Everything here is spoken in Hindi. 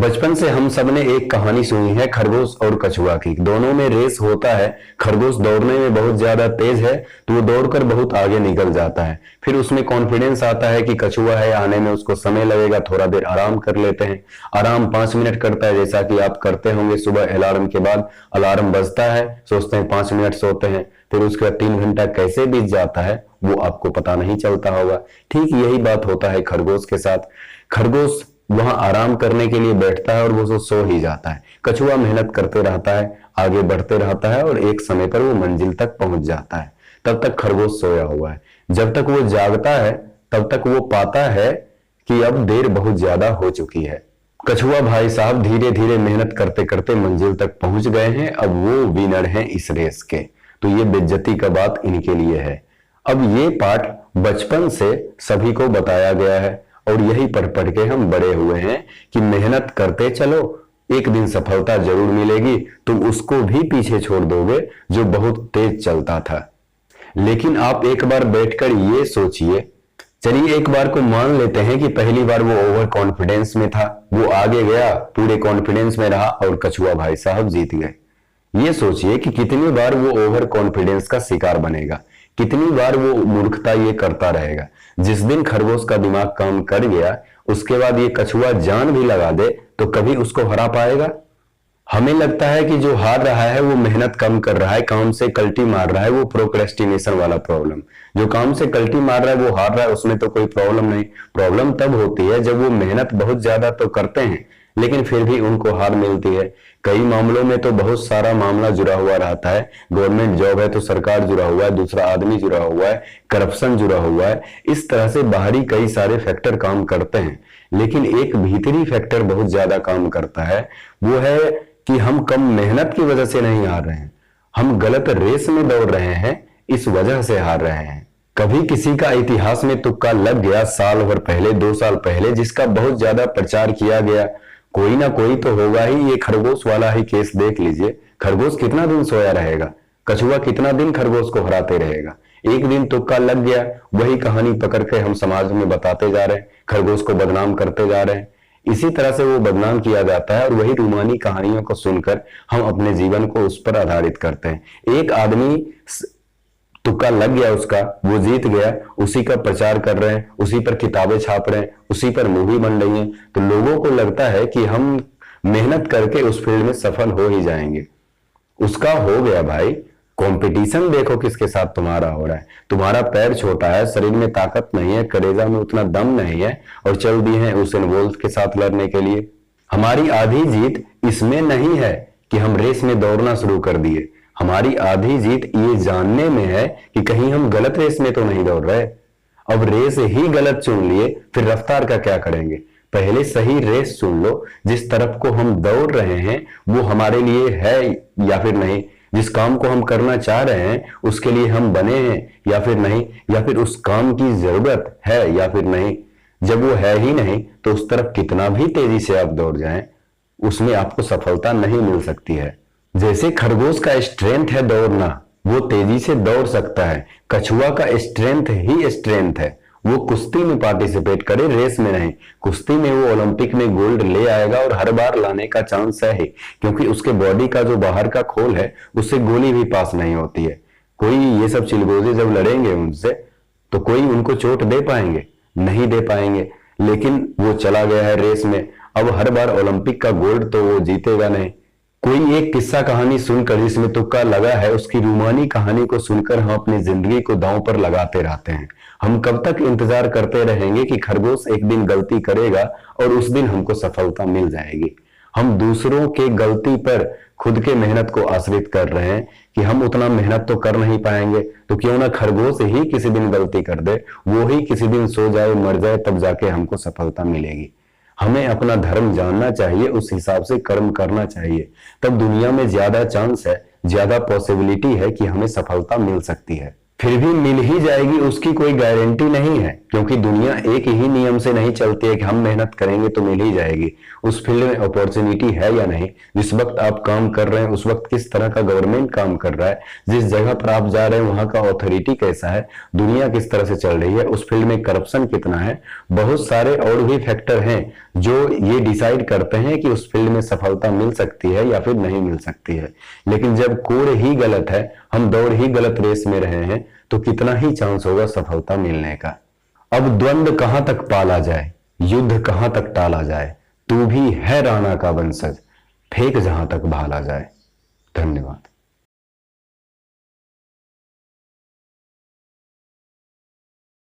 बचपन से हम सब ने एक कहानी सुनी है खरगोश और कछुआ की। दोनों में रेस होता है। खरगोश दौड़ने में बहुत ज्यादा तेज है तो वो दौड़कर बहुत आगे निकल जाता है। फिर उसमें कॉन्फिडेंस आता है कि कछुआ है, आने में उसको समय लगेगा, थोड़ा देर आराम कर लेते हैं। आराम 5 मिनट करता है, जैसा कि आप करते होंगे। सुबह अलार्म के बाद अलार्म बजता है, सोचते हैं 5 मिनट सोते हैं, फिर उसके बाद 3 घंटा कैसे बीत जाता है वो आपको पता नहीं चलता होगा। ठीक यही बात होता है खरगोश के साथ। खरगोश वहां आराम करने के लिए बैठता है और वो सो ही जाता है। कछुआ मेहनत करते रहता है, आगे बढ़ते रहता है और एक समय पर वो मंजिल तक पहुंच जाता है। तब तक खरगोश सोया हुआ है। जब तक वो जागता है तब तक वो पाता है कि अब देर बहुत ज्यादा हो चुकी है। कछुआ भाई साहब धीरे धीरे मेहनत करते करते मंजिल तक पहुंच गए हैं। अब वो विनर हैं इस रेस के। तो ये बेइज्जती का बात इनके लिए है। अब ये पाठ बचपन से सभी को बताया गया है और यही पढ़ पढ़ के हम बड़े हुए हैं कि मेहनत करते चलो, एक दिन सफलता जरूर मिलेगी। तुम उसको भी पीछे छोड़ दोगे जो बहुत तेज चलता था। लेकिन आप एक बार बैठकर ये सोचिए, चलिए एक बार को मान लेते हैं कि पहली बार वो ओवर कॉन्फिडेंस में था, वो आगे गया, पूरे कॉन्फिडेंस में रहा और कछुआ भाई साहब जीत गए। ये सोचिए कि कितनी बार वो ओवर कॉन्फिडेंस का शिकार बनेगा, कितनी बार वो मूर्खता ये करता रहेगा। जिस दिन खरगोश का दिमाग काम कर गया उसके बाद ये कछुआ जान भी लगा दे तो कभी उसको हरा पाएगा? हमें लगता है कि जो हार रहा है वो मेहनत कम कर रहा है, काम से कल्टी मार रहा है, वो प्रोक्रेस्टिनेशन वाला प्रॉब्लम। जो काम से कल्टी मार रहा है वो हार रहा है, उसमें तो कोई प्रॉब्लम नहीं। प्रॉब्लम तब होती है जब वो मेहनत बहुत ज्यादा तो करते हैं लेकिन फिर भी उनको हार मिलती है। कई मामलों में तो बहुत सारा मामला जुड़ा हुआ रहता है। गवर्नमेंट जॉब है तो सरकार जुड़ा हुआ है, दूसरा आदमी जुड़ा हुआ है, करप्शन जुड़ा हुआ है। इस तरह से बाहरी कई सारे फैक्टर काम करते हैं, लेकिन एक भीतरी फैक्टर बहुत ज्यादा काम करता है। वो है कि हम कम मेहनत की वजह से नहीं हार रहे हैं, हम गलत रेस में दौड़ रहे हैं, इस वजह से हार रहे हैं। कभी किसी का इतिहास में तुक्का लग गया, साल भर पहले, 2 साल पहले, जिसका बहुत ज्यादा प्रचार किया गया, कोई ना कोई तो होगा ही। ये खरगोश वाला ही केस देख लीजिए। खरगोश कितना दिन सोया रहेगा, कछुआ कितना दिन खरगोश को हराते रहेगा। एक दिन तुक्का लग गया, वही कहानी पकड़ के हम समाज में बताते जा रहे हैं, खरगोश को बदनाम करते जा रहे हैं। इसी तरह से वो बदनाम किया जाता है और वही रूमानी कहानियों को सुनकर हम अपने जीवन को उस पर आधारित करते हैं। एक आदमी तुक्का लग गया उसका, वो जीत गया, उसी का प्रचार कर रहे हैं, उसी पर किताबें छाप रहे हैं, उसी पर मूवी बन रही है, तो लोगों को लगता है कि हम मेहनत करके उस फील्ड में सफल हो ही जाएंगे। उसका हो गया भाई। कंपटीशन देखो किसके साथ तुम्हारा हो रहा है। तुम्हारा पैर छोटा है, शरीर में ताकत नहीं है, कलेजा में उतना दम नहीं है और चल दिए हैं उसेन बोल्ट के साथ लड़ने के लिए। हमारी आधी जीत इसमें नहीं है कि हम रेस में दौड़ना शुरू कर दिए, हमारी आधी जीत ये जानने में है कि कहीं हम गलत रेस में तो नहीं दौड़ रहे। अब रेस ही गलत चुन लिए, फिर रफ्तार का क्या करेंगे? पहले सही रेस चुन लो, जिस तरफ को हम दौड़ रहे हैं वो हमारे लिए है या फिर नहीं, जिस काम को हम करना चाह रहे हैं उसके लिए हम बने हैं या फिर नहीं, या फिर उस काम की जरूरत है या फिर नहीं। जब वो है ही नहीं तो उस तरफ कितना भी तेजी से आप दौड़ जाएं, उसमें आपको सफलता नहीं मिल सकती है। जैसे खरगोश का स्ट्रेंथ है दौड़ना, वो तेजी से दौड़ सकता है। कछुआ का स्ट्रेंथ ही स्ट्रेंथ है, वो कुश्ती में पार्टिसिपेट करे, रेस में नहीं। कुश्ती में वो ओलंपिक में गोल्ड ले आएगा और हर बार लाने का चांस है ही, क्योंकि उसके बॉडी का जो बाहर का खोल है उससे गोली भी पास नहीं होती है। कोई ये सब चिलगोजे जब लड़ेंगे उनसे तो कोई उनको चोट दे पाएंगे? नहीं दे पाएंगे। लेकिन वो चला गया है रेस में, अब हर बार ओलंपिक का गोल्ड तो वो जीतेगा नहीं। कोई एक किस्सा कहानी सुनकर जिसमें तुक्का लगा है, उसकी रूमानी कहानी को सुनकर हम अपनी जिंदगी को दांव पर लगाते रहते हैं। हम कब तक इंतजार करते रहेंगे कि खरगोश एक दिन गलती करेगा और उस दिन हमको सफलता मिल जाएगी? हम दूसरों के गलती पर खुद के मेहनत को आश्रित कर रहे हैं कि हम उतना मेहनत तो कर नहीं पाएंगे, तो क्यों ना खरगोश ही किसी दिन गलती कर दे, वो ही किसी दिन सो जाए, मर जाए, तब जाके हमको सफलता मिलेगी। हमें अपना धर्म जानना चाहिए, उस हिसाब से कर्म करना चाहिए, तब दुनिया में ज्यादा चांस है, ज्यादा पॉसिबिलिटी है कि हमें सफलता मिल सकती है। फिर भी मिल ही जाएगी उसकी कोई गारंटी नहीं है, क्योंकि दुनिया एक ही नियम से नहीं चलती है कि हम मेहनत करेंगे तो मिल ही जाएगी। उस फील्ड में अपॉर्चुनिटी है या नहीं, जिस वक्त आप काम कर रहे हैं उस वक्त किस तरह का गवर्नमेंट काम कर रहा है, जिस जगह पर आप जा रहे हैं वहां का अथॉरिटी कैसा है, दुनिया किस तरह से चल रही है, उस फील्ड में करप्शन कितना है, बहुत सारे और भी फैक्टर हैं जो ये डिसाइड करते हैं कि उस फील्ड में सफलता मिल सकती है या फिर नहीं मिल सकती है। लेकिन जब कोड ही गलत है, हम दौड़ ही गलत रेस में रहे हैं, तो कितना ही चांस होगा सफलता मिलने का। अब द्वंद कहां तक पाला जाए, युद्ध कहां तक टाला जाए, तू भी है राणा का वंशज, फेंक जहां तक भाला जाए। धन्यवाद।